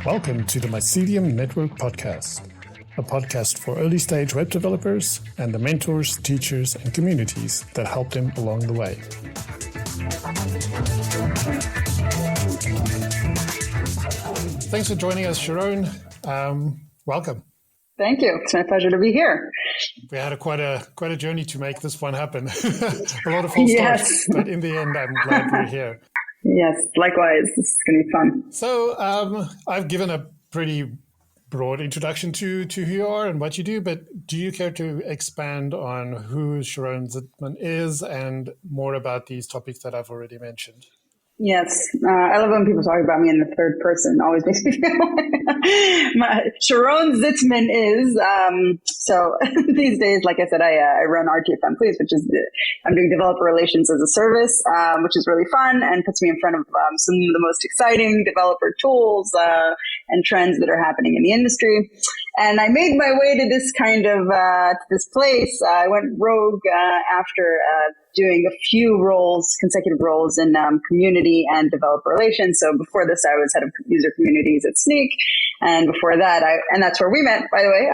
Welcome to the Mycelium Network podcast, a podcast for early-stage web developers and the mentors, teachers, and communities that help them along the way. Thanks for joining us, Sharone. Welcome. Thank you. It's my pleasure to be here. We had quite a journey to make this one happen. A lot of false starts, but in the end, I'm glad we're here. Yes, likewise. This is going to be fun. So I've given a pretty broad introduction to who you are and what you do, but do you care to expand on who Sharone Zitman is and more about these topics that I've already mentioned? Yes, I love when people talk about me in the third person. It always makes me feel Sharone Zitman is. So these days, like I said, I run RTFM Please, which is I'm doing developer relations as a service, which is really fun and puts me in front of some of the most exciting developer tools and trends that are happening in the industry. And I made my way to this kind of to this place. I went rogue after doing a few consecutive roles in community and developer relations. So before this, I was head of user communities at Sneak. And before that, and that's where we met, by the way.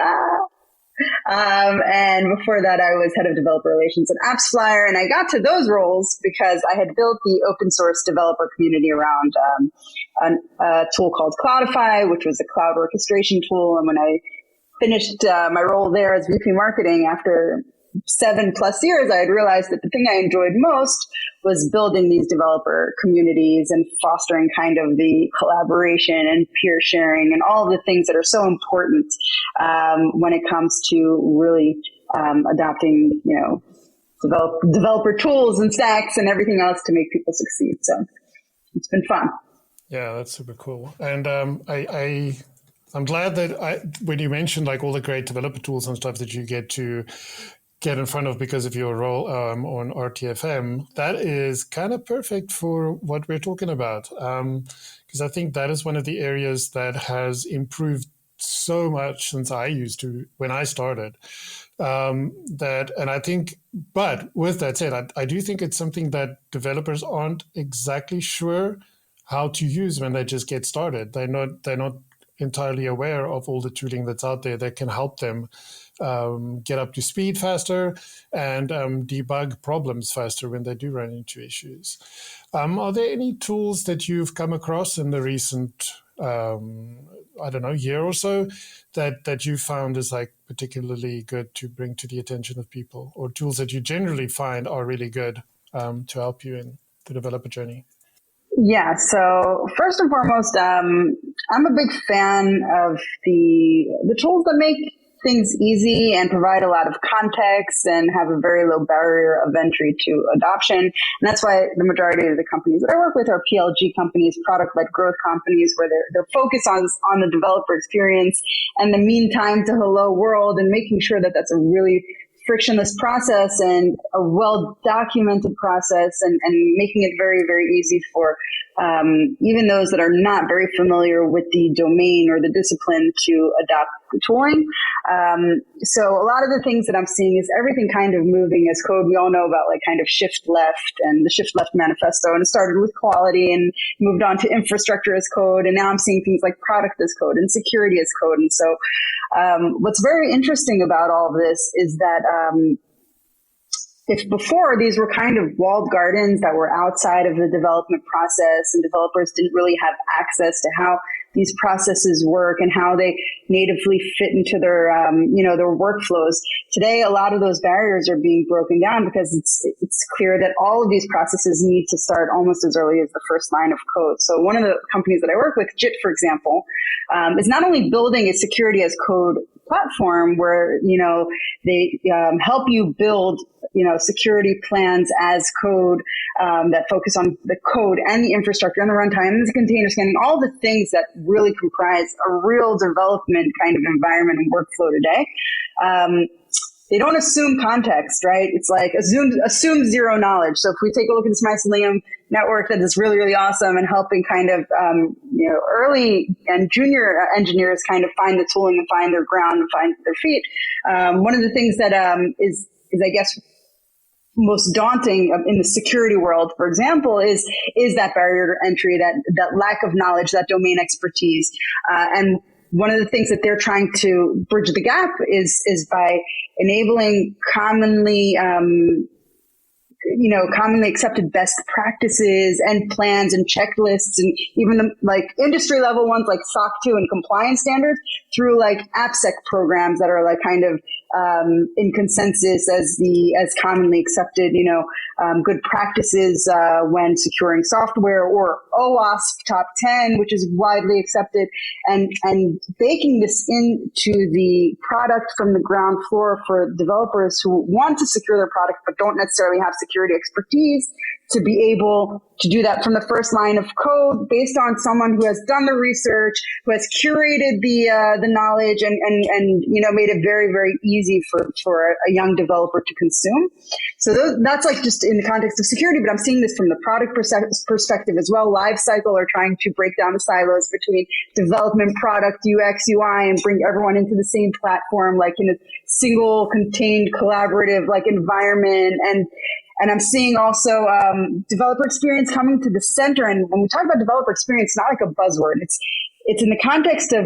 And before that, I was head of developer relations at AppsFlyer. And I got to those roles because I had built the open source developer community around a tool called Cloudify, which was a cloud orchestration tool. And when I finished my role there as VP marketing after 7+ years, I had realized that the thing I enjoyed most was building these developer communities and fostering kind of the collaboration and peer sharing and all the things that are so important when it comes to really adopting, developer tools and stacks and everything else to make people succeed. So it's been fun. Yeah, that's super cool. And I'm glad that when you mentioned like all the great developer tools and stuff that you get in front of because of your role on RTFM, that is kind of perfect for what we're talking about. Because I think that is one of the areas that has improved so much since I used to, when I started. But with that said, I do think it's something that developers aren't exactly sure how to use when they just get started. They're not entirely aware of all the tooling that's out there that can help them get up to speed faster and debug problems faster when they do run into issues. Are there any tools that you've come across in the recent, year or so that you found is like particularly good to bring to the attention of people, or tools that you generally find are really good to help you in the developer journey? Yeah. So first and foremost, I'm a big fan of the tools that make things easy and provide a lot of context and have a very low barrier of entry to adoption. And that's why the majority of the companies that I work with are PLG companies, product-led growth companies, where they're focused on the developer experience and the mean time to hello world and making sure that that's a really frictionless process and a well-documented process and making it very, very easy for even those that are not very familiar with the domain or the discipline to adopt the tooling. So a lot of the things that I'm seeing is everything kind of moving as code. We all know about like kind of shift left and the shift left manifesto, and it started with quality and moved on to infrastructure as code. And now I'm seeing things like product as code and security as code. And so what's very interesting about all of this is that if before these were kind of walled gardens that were outside of the development process and developers didn't really have access to how these processes work and how they natively fit into their workflows. Today, a lot of those barriers are being broken down because it's clear that all of these processes need to start almost as early as the first line of code. So one of the companies that I work with, JIT, for example, is not only building a security as code platform where, they help you build, security plans as code that focus on the code and the infrastructure and the runtime and the container scanning, all the things that really comprise a real development kind of environment and workflow today. They don't assume context, right? It's like assume zero knowledge. So if we take a look at this Mycelium network that is really, really awesome and helping kind of, early and junior engineers kind of find the tooling and find their ground and find their feet. One of the things that is I guess most daunting in the security world, for example, is that barrier to entry, that lack of knowledge, that domain expertise. And one of the things that they're trying to bridge the gap is by enabling commonly accepted best practices and plans and checklists, and even the like industry level ones like SOC 2 and compliance standards through like AppSec programs that are like kind of in consensus as commonly accepted, good practices when securing software, or OWASP top 10, which is widely accepted, and baking this into the product from the ground floor for developers who want to secure their product but don't necessarily have security expertise, to be able to do that from the first line of code based on someone who has done the research, who has curated the knowledge and made it very, very easy for a young developer to consume. So that's like just in the context of security, but I'm seeing this from the product perspective as well. Lifecycle are trying to break down the silos between development, product, UX, UI, and bring everyone into the same platform, like in a single contained collaborative like environment. And I'm seeing also developer experience coming to the center. And when we talk about developer experience, it's not like a buzzword. It's in the context of,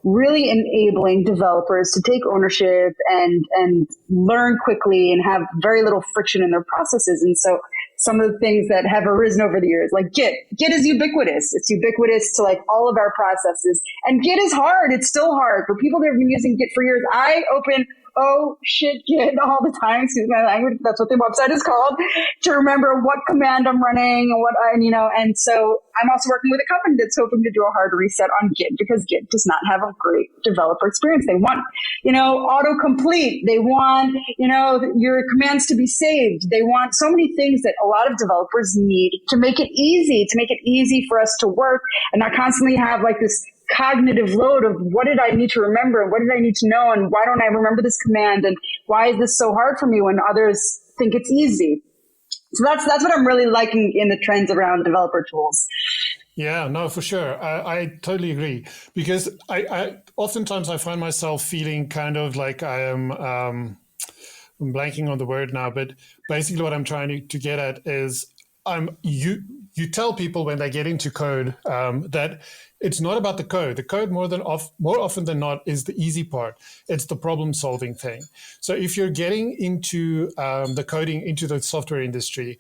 really enabling developers to take ownership and learn quickly and have very little friction in their processes. And so some of the things that have arisen over the years, like Git is ubiquitous. It's ubiquitous to like all of our processes. And Git is hard. It's still hard for people that have been using Git for years. I open Git all the time, excuse my language, that's what the website is called, to remember what command I'm running and so I'm also working with a company that's hoping to do a hard reset on Git, because Git does not have a great developer experience. They want, autocomplete. They want, your commands to be saved. They want so many things that a lot of developers need to make it easy for us to work and not constantly have like this cognitive load of what did I need to remember and what did I need to know and why don't I remember this command and why is this so hard for me when others think it's easy. So that's what I'm really liking in the trends around developer tools. Yeah, no, for sure. I totally agree, because I oftentimes I find myself feeling kind of like I am I'm blanking on the word now, but basically what I'm trying to get at is you tell people when they get into code that it's not about the code. The code more often than not is the easy part. It's the problem solving thing. So if you're getting into the coding, into the software industry,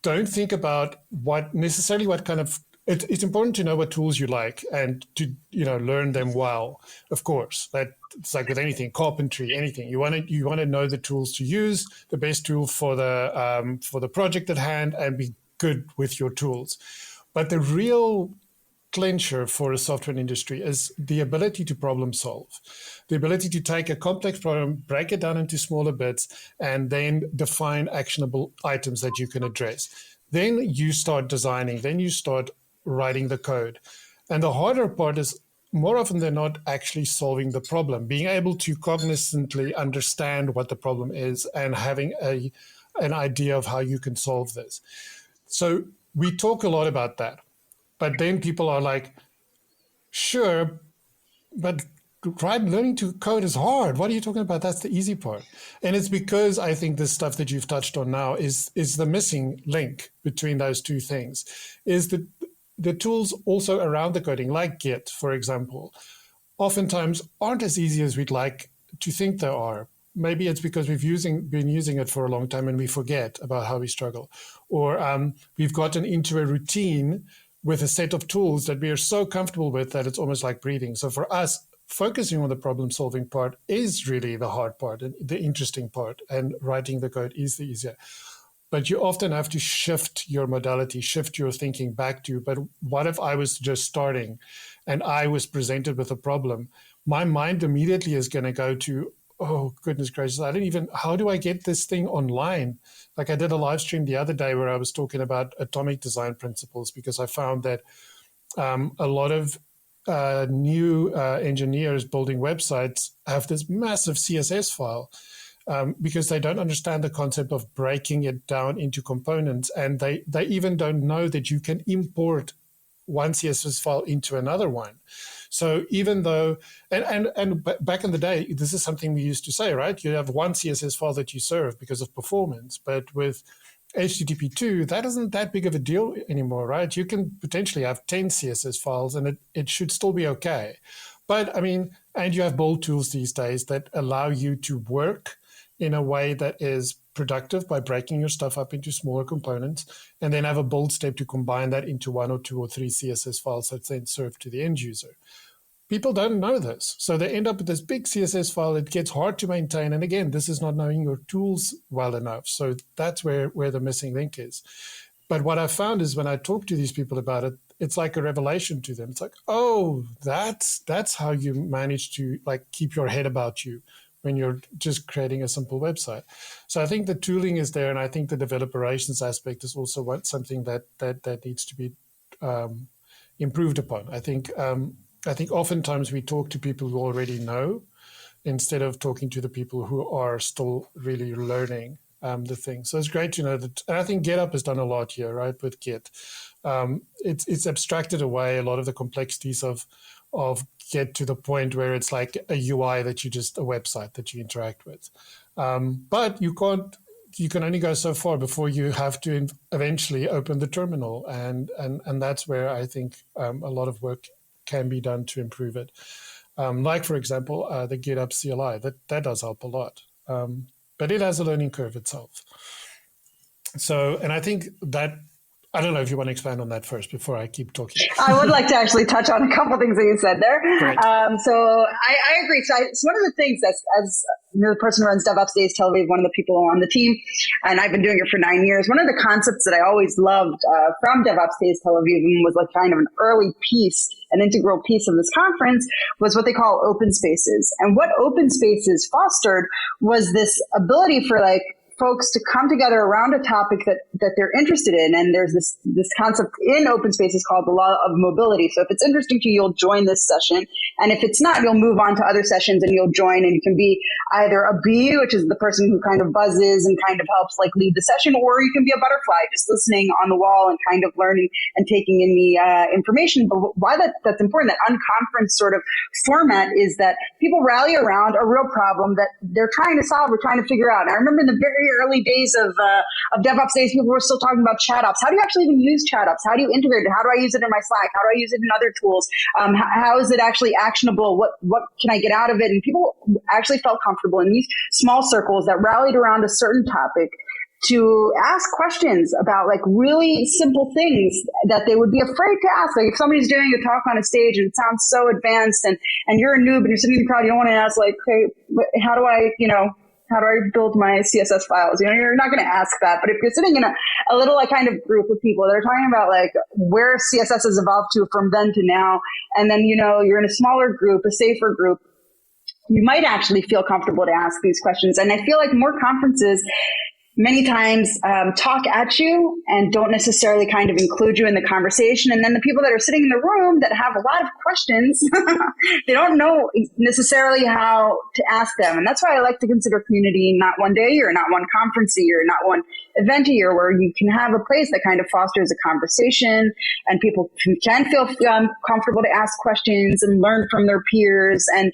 don't think about what kind of. It's important to know what tools you like and to learn them well. Of course, it's like with anything, carpentry, anything. You want to know the tools to use, the best tool for the project at hand, and be good with your tools. But the real clincher for a software industry is the ability to problem solve, the ability to take a complex problem, break it down into smaller bits, and then define actionable items that you can address. Then you start designing, then you start writing the code. And the harder part is more often than not actually solving the problem, being able to cognizantly understand what the problem is and having an idea of how you can solve this. So we talk a lot about that. But then people are like, sure, but learning to code is hard. What are you talking about? That's the easy part. And it's because I think this stuff that you've touched on now is the missing link between those two things, is that the tools also around the coding, like Git, for example, oftentimes aren't as easy as we'd like to think they are. Maybe it's because we've been using it for a long time and we forget about how we struggle. Or we've gotten into a routine with a set of tools that we are so comfortable with that it's almost like breathing. So for us, focusing on the problem-solving part is really the hard part and the interesting part, and writing the code is the easier. But you often have to shift your modality, shift your thinking back to, but what if I was just starting and I was presented with a problem? My mind immediately is going to go to, oh, goodness gracious, how do I get this thing online? Like I did a live stream the other day where I was talking about atomic design principles, because I found that a lot of new engineers building websites have this massive CSS file because they don't understand the concept of breaking it down into components. And they even don't know that you can import one CSS file into another one. So even though, and back in the day, this is something we used to say, right? You have one CSS file that you serve because of performance, but with HTTP2, that isn't that big of a deal anymore, right? You can potentially have 10 CSS files and it should still be okay. But I mean, and you have build tools these days that allow you to work in a way that is productive by breaking your stuff up into smaller components and then have a build step to combine that into 1 or 2 or 3 CSS files that's then served to the end user. People don't know this. So they end up with this big CSS file. It gets hard to maintain. And again, this is not knowing your tools well enough. So that's where the missing link is. But what I found is when I talk to these people about it, it's like a revelation to them. It's like, oh, that's how you manage to like keep your head about you when you're just creating a simple website. So I think the tooling is there, and I think the developer relations aspect is also something that needs to be improved upon. I think oftentimes we talk to people who already know instead of talking to the people who are still really learning the thing. So it's great to know that. And I think GitHub has done a lot here, right, with Git. It's abstracted away a lot of the complexities of Git to the point where it's like a UI a website that you interact with. But you can only go so far before you have to eventually open the terminal. And that's where I think a lot of work can be done to improve it. Like, for example, the GitHub CLI, that does help a lot. But it has a learning curve itself. So, and I think that, I don't know if you want to expand on that first before I keep talking. I would like to actually touch on a couple of things that you said there. So I agree. So it's one of the things that's, as the person who runs DevOps Days Tel Aviv, one of the people on the team, and I've been doing it for 9 years. One of the concepts that I always loved from DevOps Days Tel Aviv and was like kind of an early piece, an integral piece of this conference, was what they call open spaces. And what open spaces fostered was this ability for like folks to come together around a topic that they're interested in. And there's this concept in open spaces called the law of mobility. So if it's interesting to you, you'll join this session. And if it's not, you'll move on to other sessions and you'll join, and you can be either a bee, which is the person who kind of buzzes and kind of helps like lead the session, or you can be a butterfly just listening on the wall and kind of learning and taking in the information. But why that's important, that unconference sort of format, is that people rally around a real problem that they're trying to solve or trying to figure out. And I remember in the very early days of DevOps Days, people were still talking about chat ops. How do you actually even use chat ops? How do you integrate it? How do I use it in my Slack? How do I use it in other tools? How is it actually actionable? What can I get out of it? And people actually felt comfortable in these small circles that rallied around a certain topic to ask questions about like really simple things that they would be afraid to ask. Like if somebody's doing a talk on a stage and it sounds so advanced and you're a noob and you're sitting in the crowd, you don't want to ask like, hey, how do I build my CSS files? You're not going to ask that. But if you're sitting in a little like kind of group of people that are talking about like where CSS has evolved to from then to now, and then, you're in a smaller group, a safer group, you might actually feel comfortable to ask these questions. And I feel like more conferences many times talk at you and don't necessarily kind of include you in the conversation. And then the people that are sitting in the room that have a lot of questions, they don't know necessarily how to ask them. And that's why I like to consider community not one day a year, not one conference a year, not one event a year, where you can have a place that kind of fosters a conversation and people can feel comfortable to ask questions and learn from their peers. And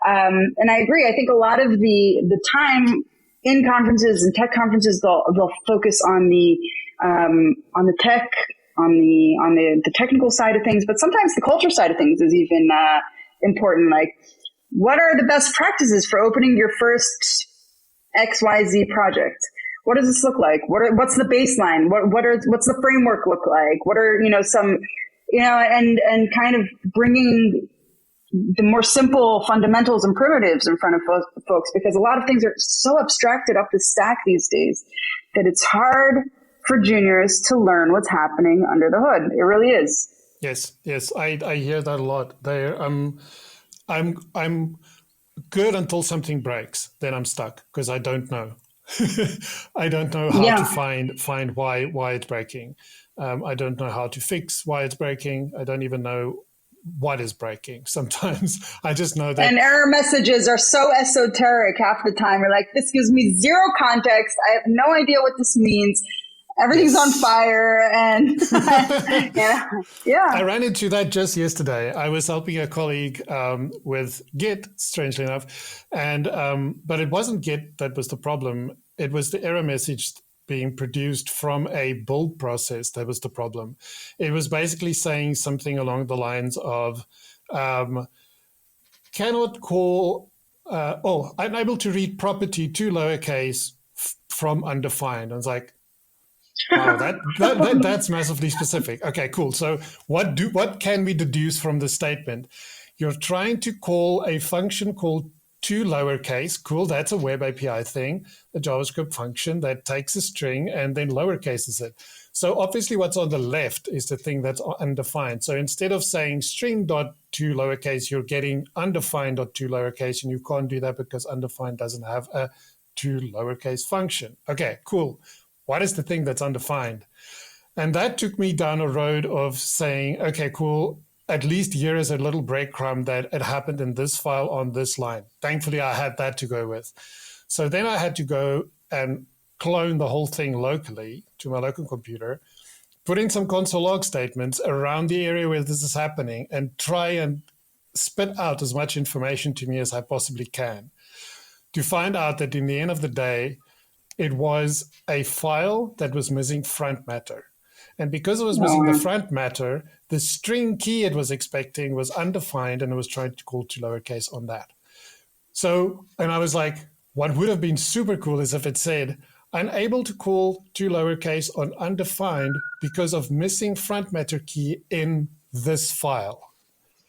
I agree. I think a lot of the time in conferences and tech conferences, they'll focus on the tech, on the technical side of things, but sometimes the culture side of things is even important. Like, what are the best practices for opening your first XYZ project? What does this look like? What's the baseline? What's the framework look like? What are and kind of bringing the more simple fundamentals and primitives in front of folks, because a lot of things are so abstracted up the stack these days that it's hard for juniors to learn what's happening under the hood. It really is. Yes, I hear that a lot. I'm good until something breaks, then I'm stuck because I don't know. I don't know how to find why it's breaking. I don't know how to fix why it's breaking. I don't even know what is breaking. Sometimes I just know that. And error messages are so esoteric half the time. You're like, this gives me zero context. I have no idea what this means. Everything's on Yes. fire, and yeah. I ran into that just yesterday. I was helping a colleague with Git, strangely enough, and but it wasn't Git that was the problem. It was the error message being produced from a build process that was the problem. It was basically saying something along the lines of cannot call. Unable to read property to lowercase from undefined. I was like, wow, that's massively specific. Okay, cool. So what can we deduce from the statement? You're trying to call a function called to lowercase. Cool, that's a web API thing, a JavaScript function that takes a string and then lowercases it. So obviously what's on the left is the thing that's undefined. So instead of saying string dot to lowercase, you're getting undefined dot to lowercase, and you can't do that because undefined doesn't have a to lowercase function. Okay, cool. What is the thing that's undefined? And that took me down a road of saying, okay, cool. At least here is a little breadcrumb that it happened in this file on this line. Thankfully, I had that to go with. So then I had to go and clone the whole thing locally to my local computer, put in some console log statements around the area where this is happening, and try and spit out as much information to me as I possibly can to find out that in the end of the day, it was a file that was missing front matter. And because it was missing the front matter, the string key it was expecting was undefined, and it was trying to call to lowercase on that. So, and I was like, what would have been super cool is if it said, unable to call to lowercase on undefined because of missing front matter key in this file.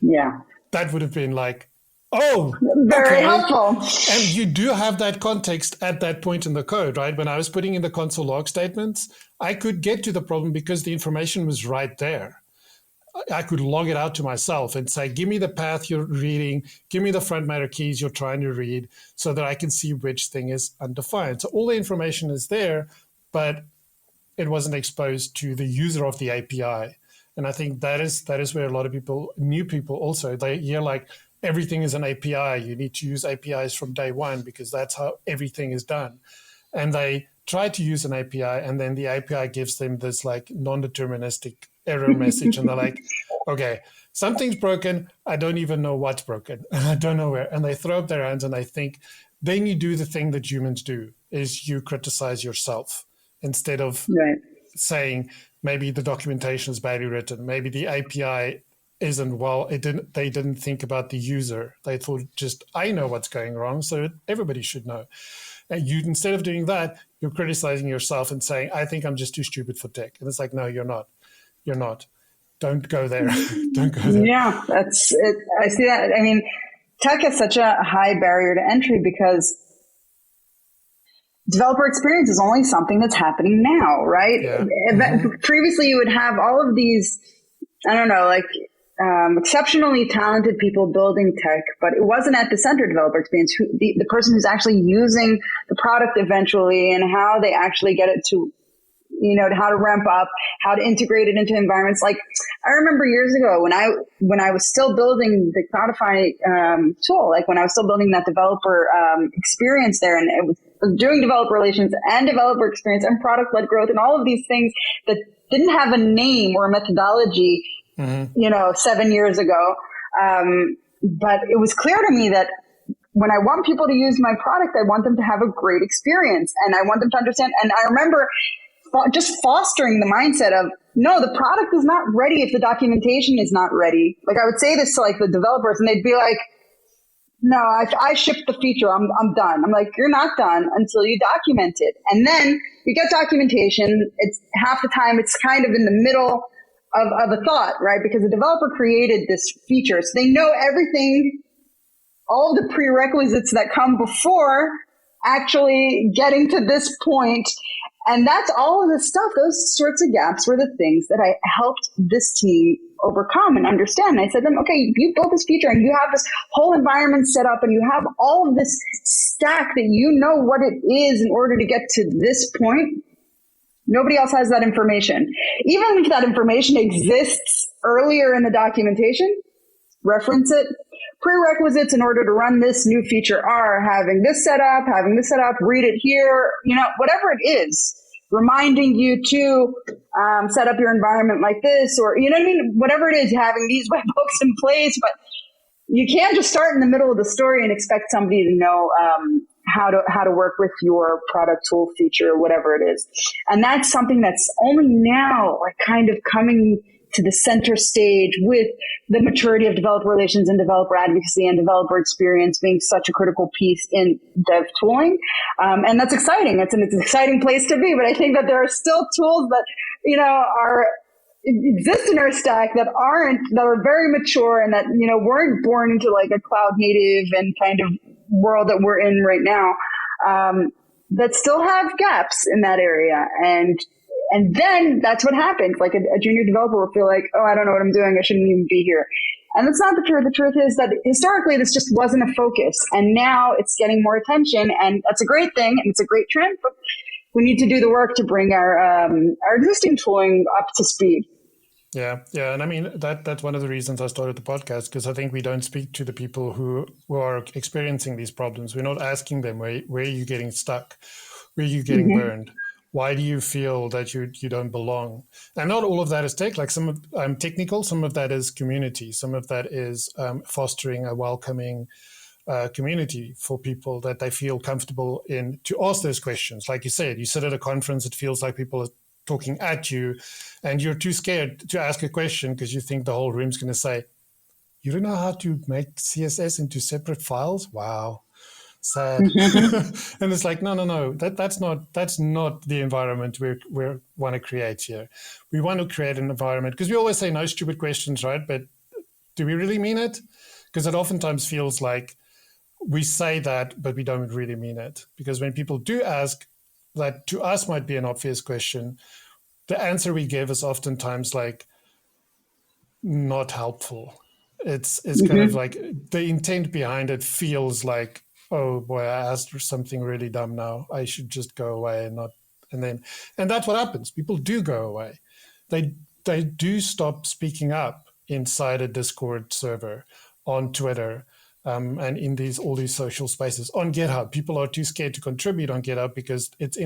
Yeah. That would have been like, oh, Very okay. helpful. And you do have that context at that point in the code, right? When I was putting in the console log statements, I could get to the problem because the information was right there. I could log it out to myself and say, give me the path you're reading, give me the front matter keys you're trying to read so that I can see which thing is undefined. So all the information is there, but it wasn't exposed to the user of the API. And I think that is where a lot of people, new people also, they hear like, everything is an API. You need to use APIs from day one because that's how everything is done. And they try to use an API, and then the API gives them this like non-deterministic error message. And they're like, okay, something's broken. I don't even know what's broken. And I don't know where. And they throw up their hands and they think, then you do the thing that humans do, is you criticize yourself instead of saying maybe the documentation is badly written. Maybe the API isn't well. They didn't think about the user. They thought just, I know what's going wrong, so everybody should know. And you, instead of doing that, you're criticizing yourself and saying, I think I'm just too stupid for tech. And it's like, no, you're not. You're not. Don't go there. Don't go there. Yeah, that's it. I see that. I mean, tech has such a high barrier to entry because developer experience is only something that's happening now, right? Yeah. Previously, you would have all of these, I don't know, like exceptionally talented people building tech, but it wasn't at the center of developer experience. The person who's actually using the product eventually and how they actually get it to, how to ramp up, how to integrate it into environments. Like I remember years ago when I was still building the Cloudify tool, like when I was still building that developer experience there, and it was doing developer relations and developer experience and product-led growth and all of these things that didn't have a name or a methodology, 7 years ago. But it was clear to me that when I want people to use my product, I want them to have a great experience, and I want them to understand. And I remember just fostering the mindset of, no, the product is not ready if the documentation is not ready. Like I would say this to like the developers, and they'd be like, no, I shipped the feature. I'm done. I'm like, you're not done until you document it. And then you get documentation. It's half the time it's kind of in the middle of a thought, right? Because the developer created this feature. So they know everything, all of the prerequisites that come before actually getting to this point. And that's all of the stuff. Those sorts of gaps were the things that I helped this team overcome and understand. And I said to them, okay, you built this feature and you have this whole environment set up and you have all of this stack that you know what it is in order to get to this point. Nobody else has that information. Even if that information exists earlier in the documentation, reference it. Prerequisites in order to run this new feature are having this set up, read it here, whatever it is, reminding you to set up your environment like this, or, you know what I mean? Whatever it is, having these webhooks in place, but you can't just start in the middle of the story and expect somebody to know how to work with your product, tool, feature, or whatever it is. And that's something that's only now like kind of coming to the center stage with the maturity of developer relations and developer advocacy and developer experience being such a critical piece in dev tooling. And that's exciting. It's an exciting place to be. But I think that there are still tools that, you know, exist in our stack that are very mature and that, you know, weren't born into like a cloud native and kind of world that we're in right now, that still have gaps in that area. And then that's what happens. Like a junior developer will feel like, oh, I don't know what I'm doing. I shouldn't even be here. And that's not the truth. The truth is that historically this just wasn't a focus. And now it's getting more attention, and that's a great thing. And it's a great trend, but we need to do the work to bring our existing tooling up to speed. Yeah. And I mean, that's one of the reasons I started the podcast, because I think we don't speak to the people who are experiencing these problems. We're not asking them, where are you getting stuck? Where are you getting burned? Why do you feel that you don't belong? And not all of that is tech. Like some of technical, some of that is community. Some of that is fostering a welcoming community for people that they feel comfortable in to ask those questions. Like you said, you sit at a conference, it feels like people are talking at you, and you're too scared to ask a question because you think the whole room's going to say, you don't know how to make CSS into separate files? Wow. Sad. And it's like, no, that's not the environment we want to create here. We want to create an environment, because we always say no stupid questions, right? But do we really mean it? Because it oftentimes feels like we say that, but we don't really mean it. Because when people do ask that to us might be an obvious question, the answer we give is oftentimes like not helpful. It's kind of like the intent behind it feels like, oh boy, I asked for something really dumb now. I should just go away and that's what happens. People do go away. They do stop speaking up inside a Discord server, on Twitter, and in all these social spaces. On GitHub, people are too scared to contribute on GitHub because it's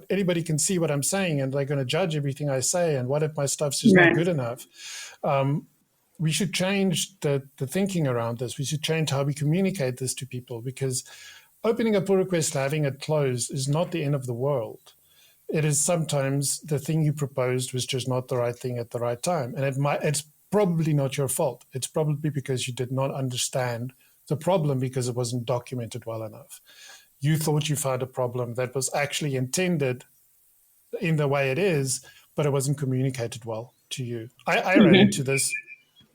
anybody can see what I'm saying and they're going to judge everything I say. And what if my stuff's just not good enough? We should change the thinking around this. We should change how we communicate this to people, because opening a pull request and having it close is not the end of the world. It is sometimes the thing you proposed was just not the right thing at the right time. And it's probably not your fault. It's probably because you did not understand the problem because it wasn't documented well enough. You thought you found a problem that was actually intended in the way it is, but it wasn't communicated well to you. I ran into this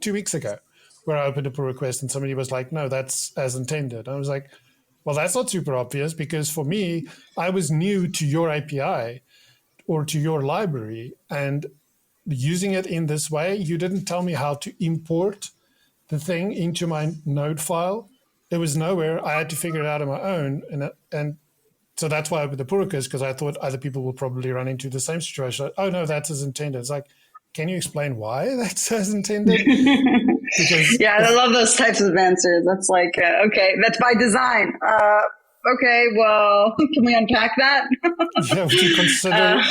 2 weeks ago, where I opened a pull request and somebody was like, no, that's as intended. I was like, well, that's not super obvious, because for me, I was new to your API or to your library, and using it in this way, you didn't tell me how to import the thing into my node file. It was nowhere. I had to figure it out on my own. And so that's why I opened the pull request, because I thought other people will probably run into the same situation. Oh, no, that's as intended. It's like, can you explain why that's as intended? Because I love those types of answers. That's like, okay, that's by design. Okay, well, can we unpack that? Would you consider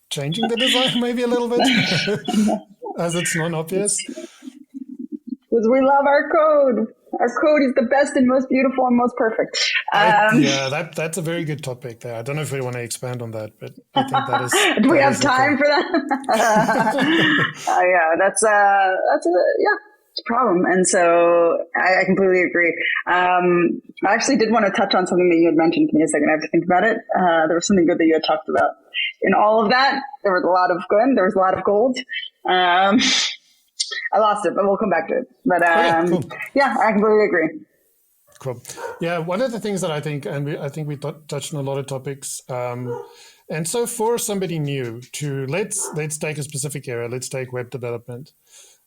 changing the design maybe a little bit, as it's non-obvious? Because we love our code. Our code is the best and most beautiful and most perfect. That's a very good topic there. I don't know if we want to expand on that, but I think that is. Do we have time for that? That's it's a problem. And so I completely agree. I actually did want to touch on something that you had mentioned. Give me a second. I have to think about it. There was something good that you had talked about. In all of that, there was a lot of good. There was a lot of gold. I lost it, but we'll come back to it. But cool. I completely agree. Cool. Yeah, one of the things that I think, and I think we touched on a lot of topics. And so for somebody new let's take a specific area. Let's take web development.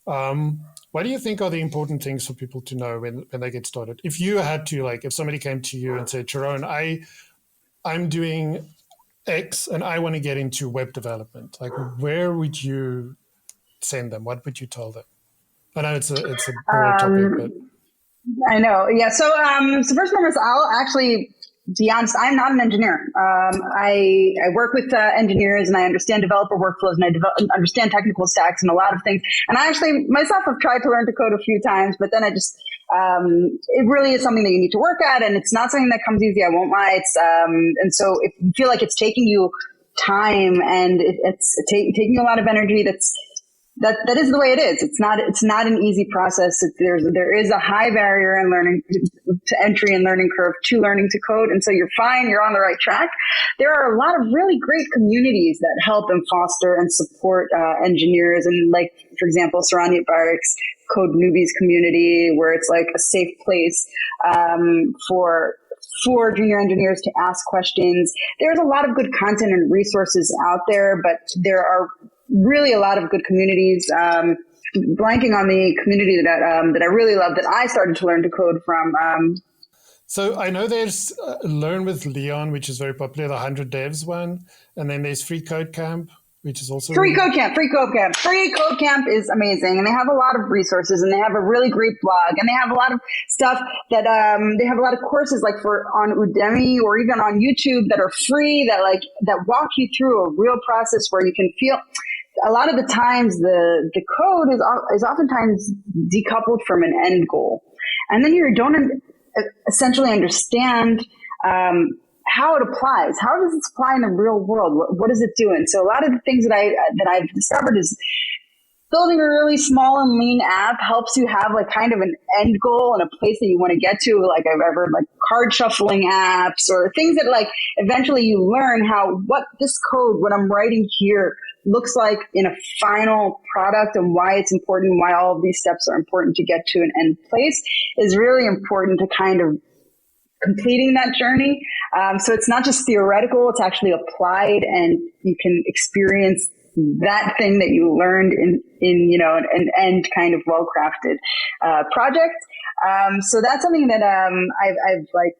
What do you think are the important things for people to know when they get started? If you had to, if somebody came to you and said, Sharone, I'm doing X and I want to get into web development, where would you send them? What would you tell them? I know it's a broad topic, but I know. Yeah. So first and foremost, I'll actually be honest, I'm not an engineer. I work with engineers, and I understand developer workflows, and I understand technical stacks and a lot of things. And I actually myself have tried to learn to code a few times, but then I just it really is something that you need to work at, and it's not something that comes easy. I won't lie. It's and so if you feel like it's taking you time and it's taking a lot of energy, that is the way it is. It's not an easy process. There is a high barrier in learning to entry and learning curve to learning to code. And so you're fine. You're on the right track. There are a lot of really great communities that help and foster and support engineers. And like, for example, Sharone Zitman's Code Newbies community, where it's like a safe place for junior engineers to ask questions. There's a lot of good content and resources out there, but there are really a lot of good communities. Blanking on the community that I really love, that I started to learn to code from. So I know there's Learn with Leon, which is very popular, the 100 Devs one, and then there's Free Code Camp, which is also Free Code Camp. Free Code Camp is amazing, and they have a lot of resources, and they have a really great blog, and they have a lot of stuff that they have a lot of courses like on Udemy or even on YouTube that are free, that walk you through a real process where you can feel. A lot of the times the code is oftentimes decoupled from an end goal, and then you don't essentially understand how it applies. How does it apply in the real world? What is it doing? So a lot of the things that I've discovered is building a really small and lean app helps you have like kind of an end goal and a place that you want to get to. Like card shuffling apps or things that like eventually you learn what this code, what I'm writing here, looks like in a final product, and why it's important, why all of these steps are important to get to an end place is really important to kind of completing that journey. So it's not just theoretical, it's actually applied, and you can experience that thing that you learned in an end kind of well-crafted project. So that's something that I've like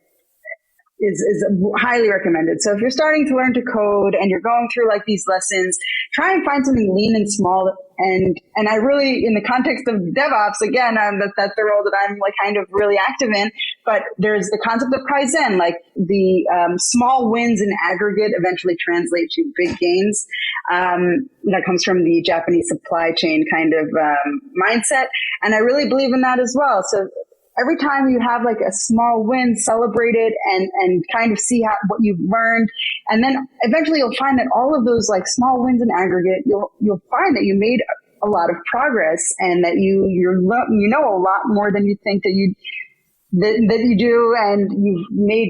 is highly recommended. So if you're starting to learn to code and you're going through like these lessons, try and find something lean and small. And I really, in the context of DevOps, again, that's the role that I'm like kind of really active in, but there's the concept of Kaizen, like the small wins in aggregate eventually translate to big gains. That comes from the Japanese supply chain kind of mindset. And I really believe in that as well. So every time you have like a small win, celebrate it and kind of see what you've learned. And then eventually you'll find that all of those like small wins in aggregate, you'll find that you made a lot of progress, and that you know a lot more than you think that you do, and you've made,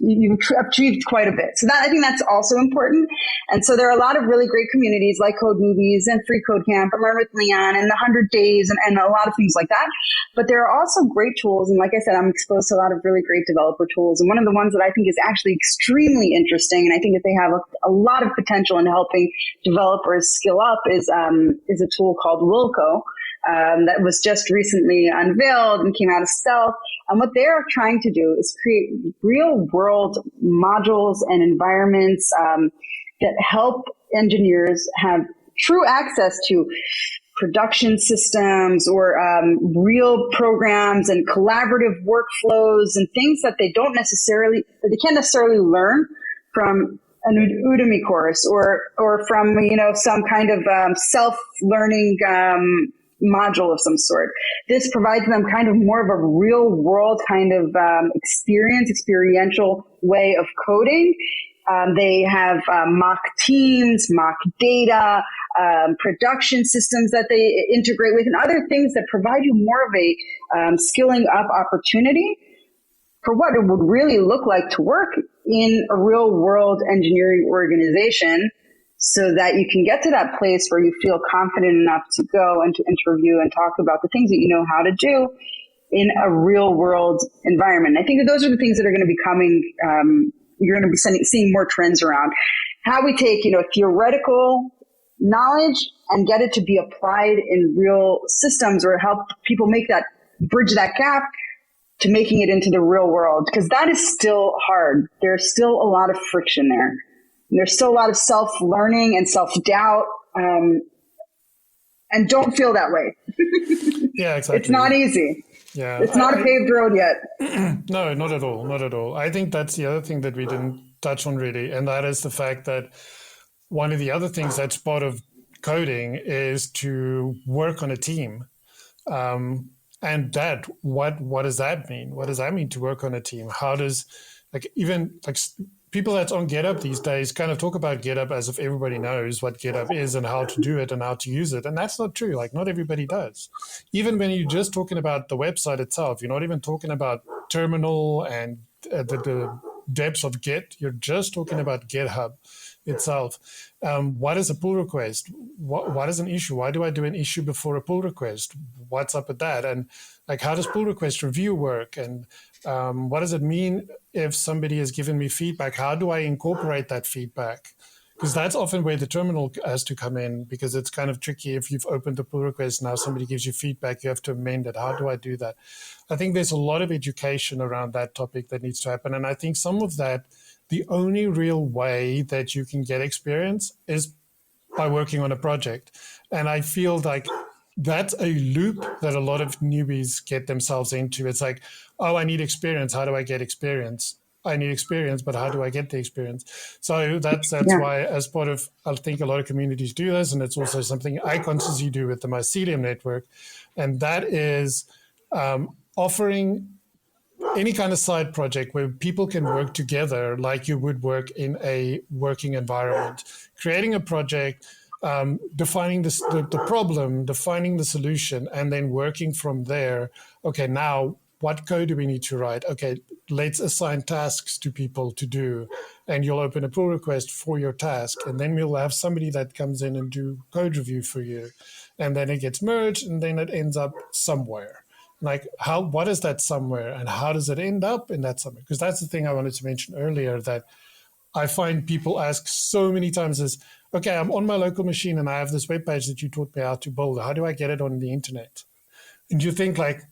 you've achieved quite a bit. So I think that's also important. And so there are a lot of really great communities like Code Movies and Free Code Camp and Learn with Leon and the 100 Days and a lot of things like that. But there are also great tools. And like I said, I'm exposed to a lot of really great developer tools. And one of the ones that I think is actually extremely interesting, and I think that they have a lot of potential in helping developers skill up, is a tool called Wilco. That was just recently unveiled and came out of stealth. And what they're trying to do is create real world modules and environments that help engineers have true access to production systems or real programs and collaborative workflows and things that they can't necessarily learn from an Udemy course or from some kind of self-learning module of some sort. This provides them kind of more of a real world kind of experiential way of coding. They have mock teams, mock data, production systems that they integrate with, and other things that provide you more of a skilling up opportunity for what it would really look like to work in a real world engineering organization, so that you can get to that place where you feel confident enough to go and to interview and talk about the things that you know how to do in a real world environment. I think that those are the things that are going to be coming. You're going to be seeing more trends around how we take, theoretical knowledge and get it to be applied in real systems, or help people bridge that gap to making it into the real world. Because that is still hard. There's still a lot of friction there. There's still a lot of self-learning and self-doubt, and don't feel that way. Yeah, exactly. It's not easy. Yeah, It's not a paved road yet. no, not at all, not at all. I think that's the other thing that we didn't touch on really, and that is the fact that one of the other things that's part of coding is to work on a team. And that, what does that mean? What does that mean to work on a team? How does, like, even like people that's on GitHub these days kind of talk about GitHub as if everybody knows what GitHub is and how to do it and how to use it. And that's not true. Like, not everybody does. Even when you're just talking about the website itself, you're not even talking about terminal and the depths of Git. You're just talking about GitHub itself. What is a pull request? What is an issue? Why do I do an issue before a pull request? What's up with that? And like, how does pull request review work? And what does it mean if somebody has given me feedback? How do I incorporate that feedback? Because that's often where the terminal has to come in, because it's kind of tricky. If you've opened the pull request, now somebody gives you feedback, you have to amend it. How do I do that? I think there's a lot of education around that topic that needs to happen. And I think some of that, the only real way that you can get experience is by working on a project. And I feel like that's a loop that a lot of newbies get themselves into. It's like, oh, I need experience. How do I get experience? I need experience, but how do I get the experience? So that's why, as part of, I think a lot of communities do this, and it's also something I consciously do with the Mycelium Network, and that is offering any kind of side project where people can work together like you would work in a working environment, creating a project, defining the problem, defining the solution, and then working from there. Okay, now what code do we need to write? Okay, let's assign tasks to people to do, and you'll open a pull request for your task, and then we'll have somebody that comes in and do code review for you, and then it gets merged, and then it ends up somewhere. Like, what is that somewhere, and how does it end up in that somewhere? Because that's the thing I wanted to mention earlier, that I find people ask so many times is, okay, I'm on my local machine and I have this web page that you taught me how to build. How do I get it on the internet? And you think, like,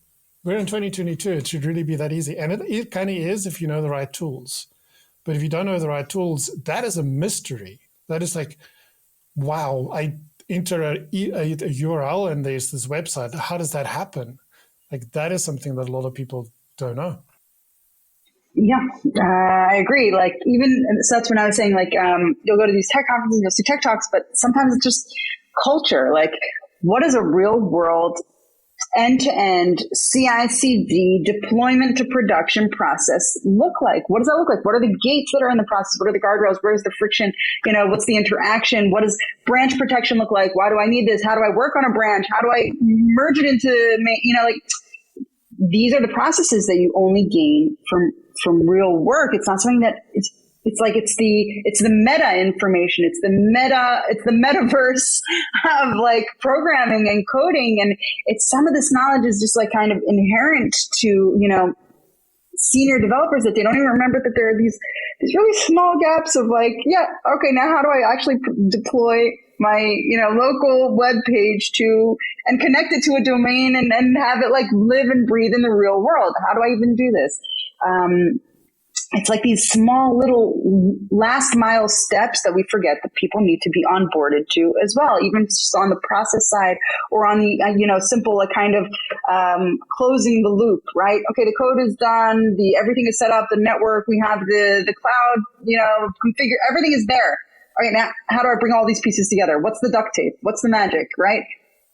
we're in 2022, it should really be that easy. And it kind of is if you know the right tools. But if you don't know the right tools, that is a mystery. That is like, wow, I enter a URL and there's this website. How does that happen? Like, that is something that a lot of people don't know. Yeah, I agree. Like, even, so that's when I was saying, like, you'll go to these tech conferences, you'll see tech talks, but sometimes it's just culture. Like, what is a real world end-to-end CI/CD deployment to production process look like? What does that look like? What are the gates that are in the process? What are the guardrails? Where's the friction? You know, what's the interaction? What does branch protection look like? Why do I need this? How do I work on a branch? How do I merge it into, you know, like, these are the processes that you only gain from real work. It's not something that it's like it's the meta information. It's the metaverse of like programming and coding, and it's some of this knowledge is just like kind of inherent to, you know, senior developers, that they don't even remember that there are these really small gaps of like, yeah, okay, now how do I actually deploy my, you know, local web page to and connect it to a domain and have it like live and breathe in the real world? How do I even do this? It's like these small little last mile steps that we forget that people need to be onboarded to as well, even just on the process side or on the, you know, simple like kind of closing the loop, right? Okay, the code is done, everything is set up, the network, we have the cloud, you know, configure, everything is there. Okay, now how do I bring all these pieces together? What's the duct tape? What's the magic, right?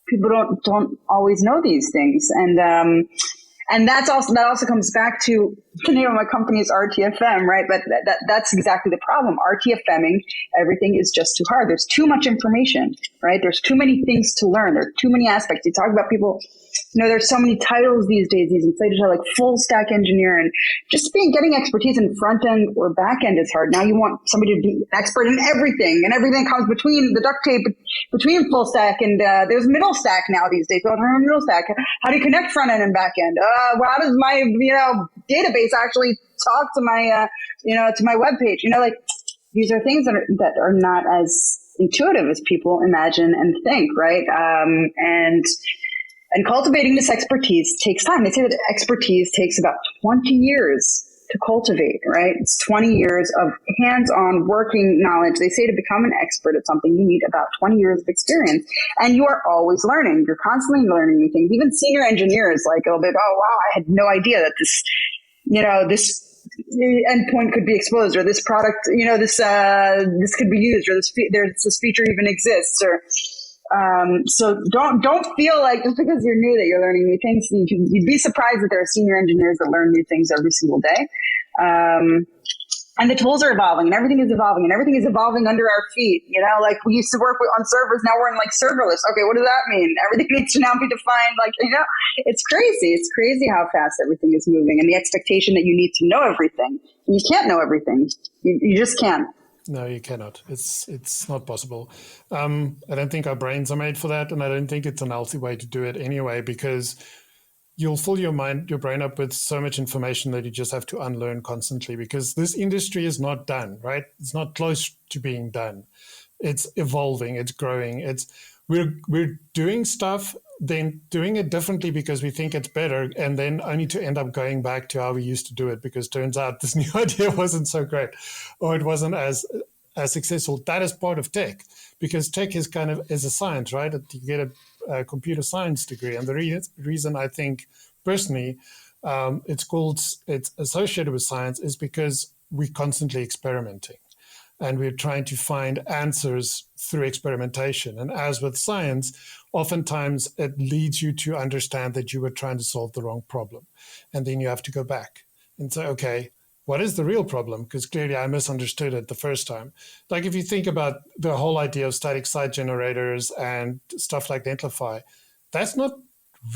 People don't always know these things, and that also comes back to the name of my company is RTFM, right? But that's exactly the problem. RTFMing, everything is just too hard. There's too much information, right? There's too many things to learn. There's too many aspects. You talk about people, you know, there's so many titles these days, these inflated titles like full stack engineer, and just getting expertise in front end or back end is hard. Now you want somebody to be an expert in everything, and everything comes between the duct tape between full stack and there's middle stack now these days. Well, middle stack. How do you connect front end and back end? How does my, you know, database actually talk to my, you know, to my web page? You know, like, these are things that are not as intuitive as people imagine and think, right? And cultivating this expertise takes time. They say that expertise takes about 20 years to cultivate, right? It's 20 years of hands-on working knowledge. They say to become an expert at something, you need about 20 years of experience. And you are always learning. You're constantly learning new things. Even senior engineers, like, oh, wow, I had no idea that this, this endpoint could be exposed, or this product, this could be used, or this feature even exists, or so don't feel like just because you're new that you're learning new things. You'd be surprised that there are senior engineers that learn new things every single day. And the tools are evolving, and everything is evolving under our feet. Like we used to work on servers, now we're in like serverless. Okay, what does that mean? Everything needs to now be defined. It's crazy. It's crazy how fast everything is moving, and the expectation that you need to know everything. You can't know everything. You just can't. No, you cannot. It's not possible. I don't think our brains are made for that, and I don't think it's an healthy way to do it anyway, because you'll fill your brain up with so much information that you just have to unlearn constantly, because this industry is not done, right? It's not close to being done. It's evolving, it's growing. We're doing stuff, then doing it differently because we think it's better, and then only to end up going back to how we used to do it, because turns out this new idea wasn't so great, or it wasn't as successful. That is part of tech, because tech is is a science, right? You get a computer science degree, and the reason I think personally it's associated with science is because we're constantly experimenting, and we're trying to find answers through experimentation. And as with science, oftentimes it leads you to understand that you were trying to solve the wrong problem. And then you have to go back and say, okay, what is the real problem? Because clearly I misunderstood it the first time. Like if you think about the whole idea of static site generators and stuff like Netlify, that's not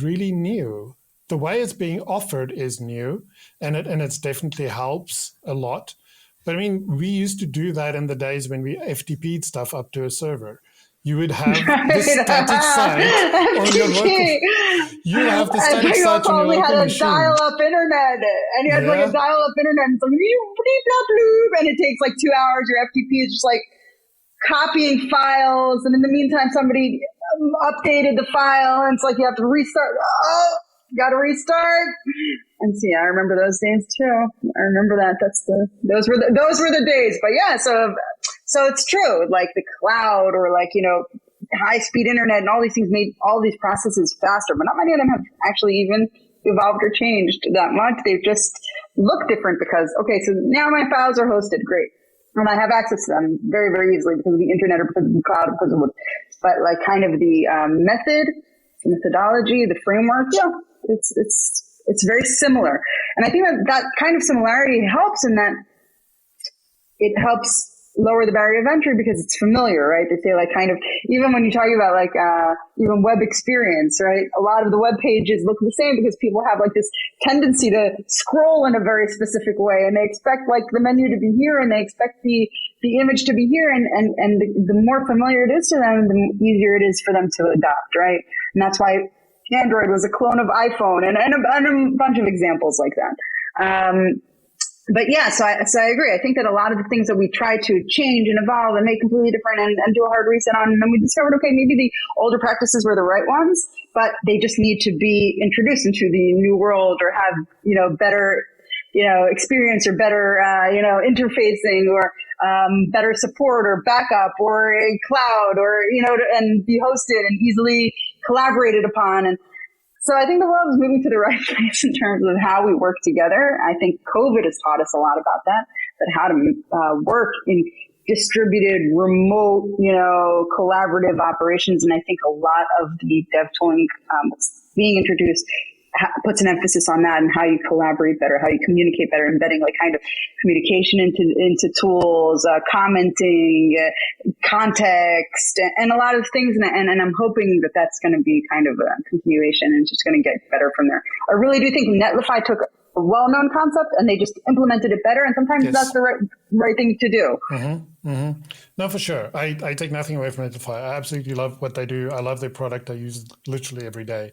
really new. The way it's being offered is new, and it definitely helps a lot. But I mean, we used to do that in the days when we FTP'd stuff up to a server. You would have the static site on your local. You have the static site on your local machine. You had dial-up internet, and you had like a dial-up internet, and it's like, and it takes like 2 hours. Your FTP is just like copying files, and in the meantime, somebody updated the file, and it's like you have to restart. Oh, you got to restart. And see, I remember those days too. I remember that. Those were the days. But yeah, so it's true. Like the cloud, or like high speed internet, and all these things made all these processes faster. But not many of them have actually even evolved or changed that much. They've just looked different because so now my files are hosted, great, and I have access to them very, very easily because of the internet or because of the cloud or because of what. But like kind of the methodology, the framework, yeah, it's very similar. And I think that kind of similarity helps in that it helps lower the barrier of entry because it's familiar, right? They say like kind of, even when you talk about like even web experience, right? A lot of the web pages look the same because people have like this tendency to scroll in a very specific way, and they expect like the menu to be here, and they expect the image to be here, and the more familiar it is to them, the easier it is for them to adopt, right? And that's why Android was a clone of iPhone, and a bunch of examples like that. But yeah, so I agree. I think that a lot of the things that we try to change and evolve and make completely different and do a hard reset on, and then we discovered, okay, maybe the older practices were the right ones, but they just need to be introduced into the new world, or have, better, experience, or better, interfacing, or better support, or backup, or a cloud, or, and be hosted and easily collaborated upon. And so I think the world is moving to the right place in terms of how we work together. I think COVID has taught us a lot about that how to work in distributed, remote, collaborative operations. And I think a lot of the dev tooling being introduced puts an emphasis on that, and how you collaborate better, how you communicate better, embedding like kind of communication into tools, commenting, context, and a lot of things. And I'm hoping that that's going to be kind of a continuation and just going to get better from there. I really do think Netlify took a well-known concept and they just implemented it better. And sometimes that's the right thing to do. Mm-hmm. Mm-hmm. No, for sure. I take nothing away from Netlify. I absolutely love what they do. I love their product. I use it literally every day.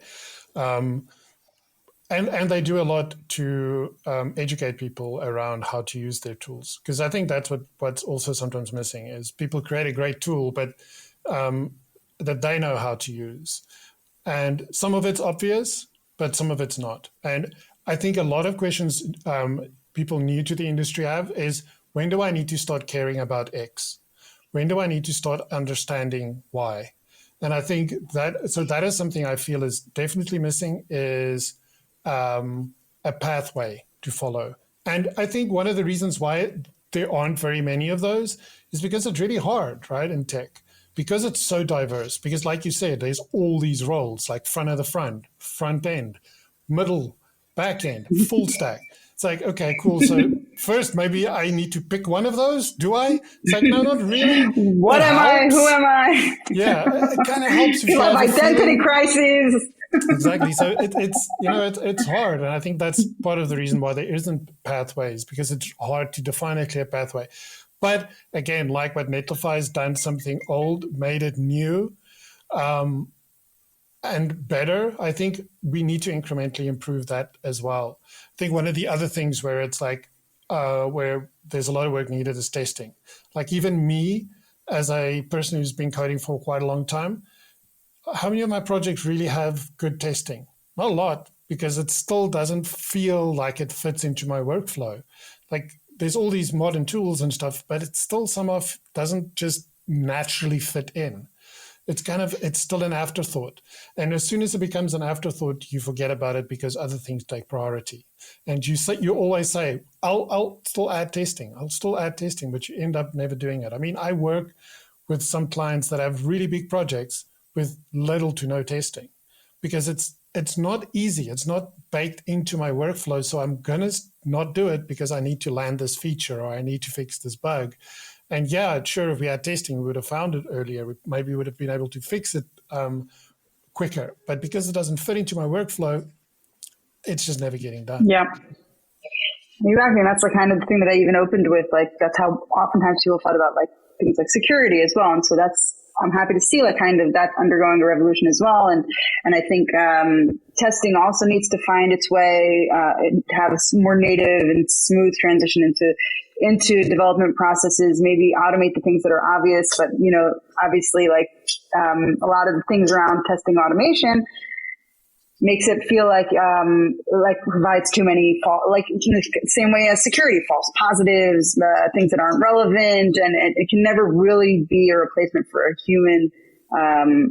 And they do a lot to educate people around how to use their tools, because I think that's what's also sometimes missing is people create a great tool, but that they know how to use. And some of it's obvious, but some of it's not. And I think a lot of questions people new to the industry have is, when do I need to start caring about X? When do I need to start understanding Y? And I think that is something I feel is definitely missing, is a pathway to follow. And I think one of the reasons why there aren't very many of those is because it's really hard, right, in tech, because it's so diverse. Because like you said, there's all these roles, like front of the front end, middle, back end, full stack. It's like, okay, cool. So first, maybe I need to pick one of those. Do I? It's like, no, not really. What am I? Who am I? Yeah, it kind of helps if you have have identity crises. Exactly. So it's hard, and I think that's part of the reason why there isn't pathways, because it's hard to define a clear pathway. But again, like what Netlify has done, something old, made it new. And better, I think we need to incrementally improve that as well. I think one of the other things where it's like, where there's a lot of work needed is testing. Like even me, as a person who's been coding for quite a long time, how many of my projects really have good testing? Not a lot, because it still doesn't feel like it fits into my workflow. Like there's all these modern tools and stuff, but it still doesn't just naturally fit in. It's still an afterthought. And as soon as it becomes an afterthought, you forget about it because other things take priority. And you always say, I'll still add testing. I'll still add testing, but you end up never doing it. I mean, I work with some clients that have really big projects with little to no testing, because it's not easy. It's not baked into my workflow. So I'm going to not do it because I need to land this feature or I need to fix this bug. And yeah, sure, if we had testing, we would have found it earlier. Maybe we would have been able to fix it quicker. But because it doesn't fit into my workflow, it's just never getting done. Yeah. Exactly. And that's the kind of thing that I even opened with. Like, that's how oftentimes people thought about like things like security as well. And so I'm happy to see like kind of that undergoing a revolution as well. And I think testing also needs to find its way, have a more native and smooth transition into development processes, maybe automate the things that are obvious, but, obviously like a lot of the things around testing automation makes it feel like provides too many same way as security, false positives, things that aren't relevant, and it can never really be a replacement for a human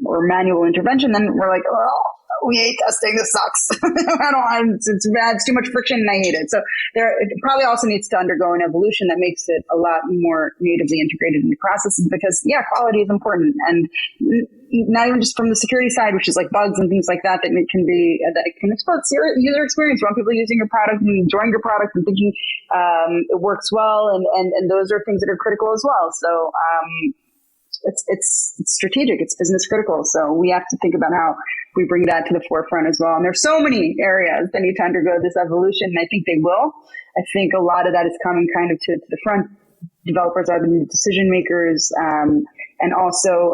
or manual intervention. Then we're like, oh, we hate testing. This sucks. It's bad. It's too much friction, and I hate it. So it probably also needs to undergo an evolution that makes it a lot more natively integrated into processes, because quality is important, and not even just from the security side, which is like bugs and things like that that it can expose user experience. You want people using your product and enjoying your product and thinking it works well, and those are things that are critical as well. So it's strategic, it's business critical. So we have to think about how we bring that to the forefront as well. And there's so many areas that need to undergo this evolution, and I think they will. I think a lot of that is coming kind of to the front. Developers are the new decision makers, and also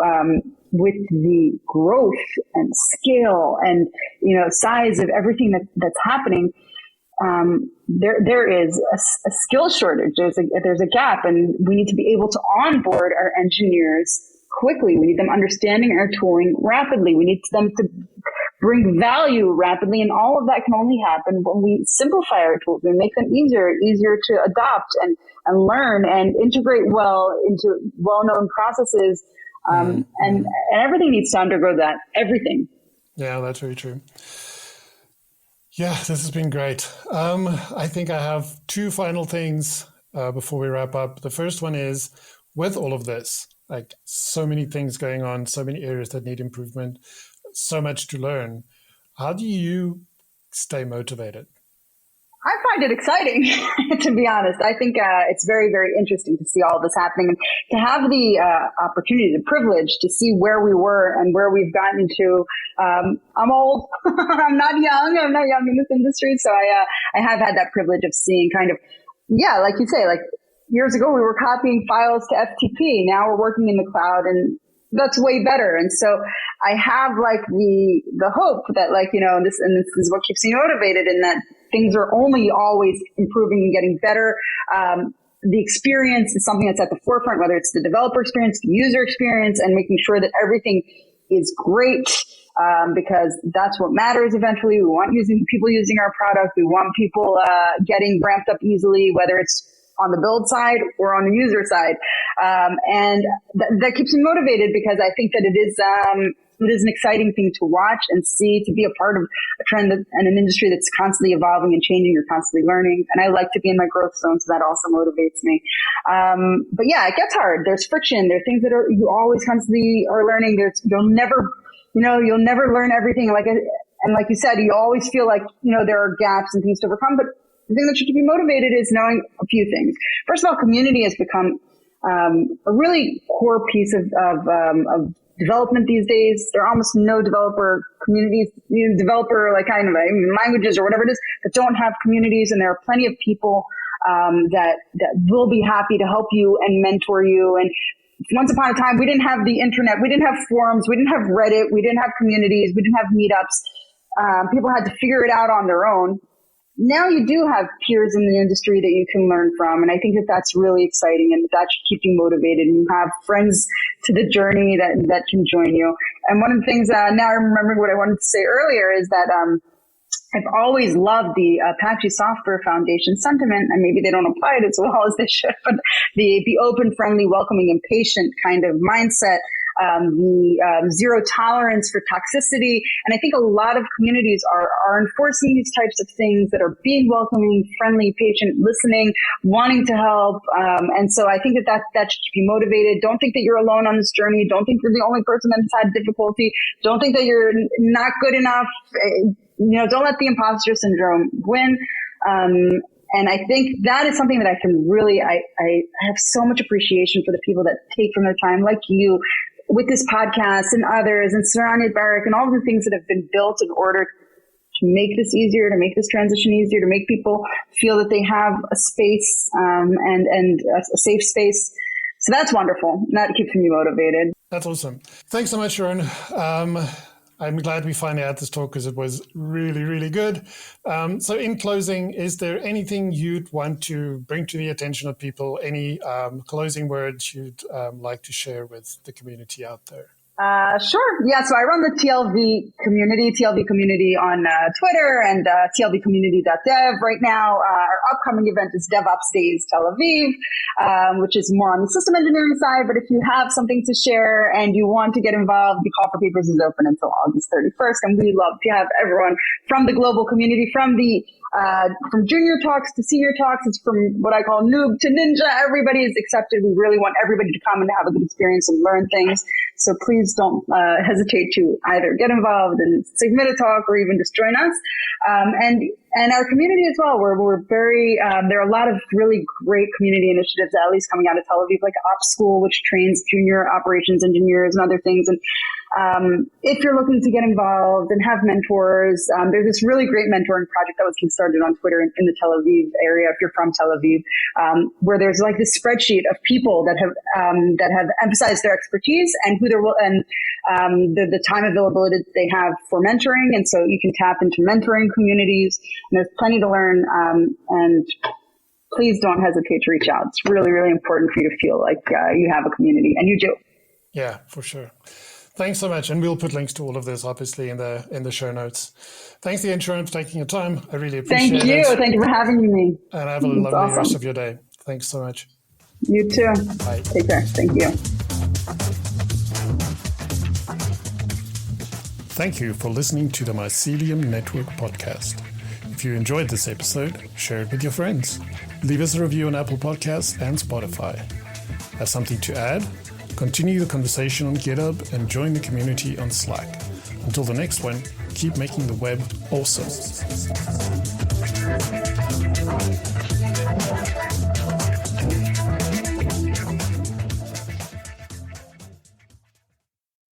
with the growth and scale and size of everything that's happening. There is a skill shortage. There's a gap, and we need to be able to onboard our engineers quickly. We need them understanding our tooling rapidly. We need them to bring value rapidly, and all of that can only happen when we simplify our tools. We make them easier to adopt and learn and integrate well into well-known processes. And everything needs to undergo that. Everything. Yeah, that's very true. Yeah, this has been great. I think I have two final things before we wrap up. The first one is, with all of this, like so many things going on, so many areas that need improvement, so much to learn, how do you stay motivated? I find it exciting, to be honest. I think it's very, very interesting to see all this happening, and to have the opportunity, the privilege to see where we were and where we've gotten to. I'm old. I'm not young. I'm not young in this industry. So I have had that privilege of seeing kind of, like you say, like years ago we were copying files to FTP. Now we're working in the cloud, and that's way better. And so I have like the hope that this is what keeps me motivated, in that things are only always improving and getting better. The experience is something that's at the forefront, whether it's the developer experience, the user experience, and making sure that everything is great because that's what matters eventually. We want people using our product. We want people getting ramped up easily, whether it's on the build side or on the user side. And that keeps me motivated, because I think that it is an exciting thing to watch and see, to be a part of a trend and an industry that's constantly evolving and changing. You're constantly learning. And I like to be in my growth zone, so that also motivates me. But yeah, it gets hard. There's friction. There are things that you always constantly are learning. You'll never learn everything. And like you said, you always feel like, there are gaps and things to overcome. But the thing that should keep you motivated is knowing a few things. First of all, community has become a really core piece of development these days. There are almost no developer communities, languages or whatever it is, that don't have communities. And there are plenty of people that will be happy to help you and mentor you. And once upon a time, we didn't have the internet, we didn't have forums, we didn't have Reddit, we didn't have communities, we didn't have meetups. People had to figure it out on their own. Now you do have peers in the industry that you can learn from. And I think that that's really exciting, and that should keep you motivated. And you have friends to the journey that can join you. And one of the things, now I'm remembering what I wanted to say earlier, is that I've always loved the Apache Software Foundation sentiment, and maybe they don't apply it as well as they should, but the open, friendly, welcoming, and patient kind of mindset, the zero tolerance for toxicity. And I think a lot of communities are enforcing these types of things, that are being welcoming, friendly, patient, listening, wanting to help. And so I think that should keep you motivated. Don't think that you're alone on this journey. Don't think you're the only person that's had difficulty. Don't think that you're not good enough. Don't let the imposter syndrome win. And I think that is something that I can really, I have so much appreciation for the people that take from their time, like you, with this podcast and others, and Sharone Zitman, and all the things that have been built in order to make this easier, to make this transition easier, to make people feel that they have a space and a safe space. So that's wonderful. That keeps me motivated. That's awesome. Thanks so much, Sharone. I'm glad we finally had this talk, because it was really, really good. So in closing, is there anything you'd want to bring to the attention of people? Any closing words you'd like to share with the community out there? Sure. Yeah. So I run the TLV community on Twitter, and tlvcommunity.dev. Right now, our upcoming event is DevOps Days Tel Aviv, which is more on the system engineering side. But if you have something to share and you want to get involved, the call for papers is open until August 31st. And we love to have everyone from the global community, from junior talks to senior talks. It's from what I call noob to ninja. Everybody is accepted. We really want everybody to come and have a good experience and learn things. So please don't hesitate to either get involved and submit a talk, or even just join us. And our community as well, we're very, there are a lot of really great community initiatives, at least coming out of Tel Aviv, like Ops School, which trains junior operations engineers and other things. And if you're looking to get involved and have mentors, there's this really great mentoring project that was kickstarted on Twitter in the Tel Aviv area, if you're from Tel Aviv, where there's like this spreadsheet of people that have emphasized their expertise and who they're and the time availability that they have for mentoring. And so you can tap into mentoring communities, and there's plenty to learn. And please don't hesitate to reach out. It's really, really important for you to feel like you have a community, and you do. Yeah, for sure. Thanks so much. And we'll put links to all of this, obviously, in the show notes. Thanks again, Sharone, for taking your time. I really appreciate it. Thank you. Thank you for having me. And have a lovely rest of your day. Thanks so much. You too. Bye. Take care. Thank you. Thank you for listening to the Mycelium Network podcast. If you enjoyed this episode, share it with your friends. Leave us a review on Apple Podcasts and Spotify. Have something to add? Continue the conversation on GitHub and join the community on Slack. Until the next one, keep making the web awesome.